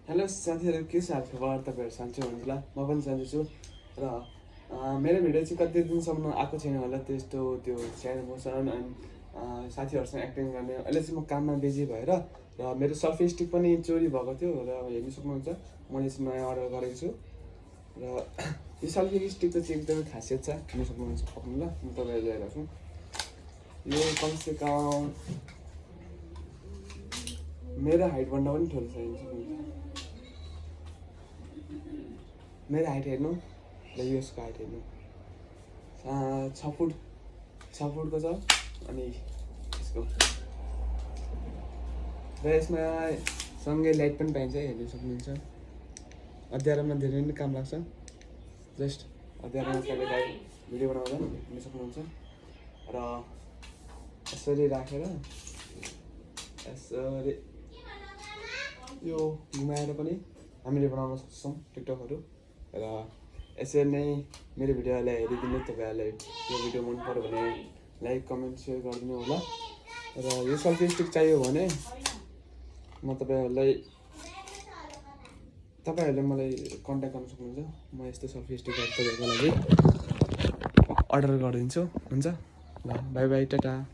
Hello साथीहरू, के छ हालखबर? तपाईँहरू सन्चै हुनुहुन्छ होला? म पनि सन्चै छु। र मेरो भिडियो चाहिँ कति दिनसम्म आएको छैन होला, त्यस्तो त्यो स्याड मोसन अनि साथीहरूसँग एक्टिङ गर्ने। अहिले चाहिँ म काममा बिजी भएर र मेरो सेल्फी स्टिक पनि चोरी भएको थियो र हेर्नु सक्नुहुन्छ, मैले चाहिँ नयाँ अर्डर गरेको छु। र यो सेल्फी स्टिकको चाहिँ एकदमै खासियत छ, हेर्नु सक्नुहुन्छ। पक्नु ल, म तपाईँहरू लिएर आएको छु। यो कमसेकम मेरो हाइटभन्दा पनि ठुलो छ, हेर्नु सक्नुहुन्छ। मेरो हाइट हेर्नु र यसको हाइट हेर्नु, 6 फुटको छ। अनि यसको र यसमा सँगै लाइट पनि पाइन्छ, हेर्नु सक्नुहुन्छ। अँध्यारोमा धेरै नै काम लाग्छ, जस्ट अँध्यारोमा कहिलेकाहीँ भिडियो बनाउँदा हेर्नु सक्नुहुन्छ। र यसरी राखेर यसरी यो घुमाएर पनि हामीले बनाउन सक्छौँ टिकटकहरू। र यसरी नै मेरो भिडियोलाई हेरिदिनु। तपाईँहरूलाई यो भिडियो मन पर्यो भने लाइक कमेन्ट सेयर गरिदिनु होला। र यो सेल्फी स्टिक चाहियो भने म तपाईँहरूले मलाई कन्ट्याक्ट गर्न सक्नुहुन्छ। म यस्तो सेल्फी स्टिकहरू तपाईँहरूको लागि अर्डर गरिदिन्छु। हुन्छ ल, बाई बाई, टाटा।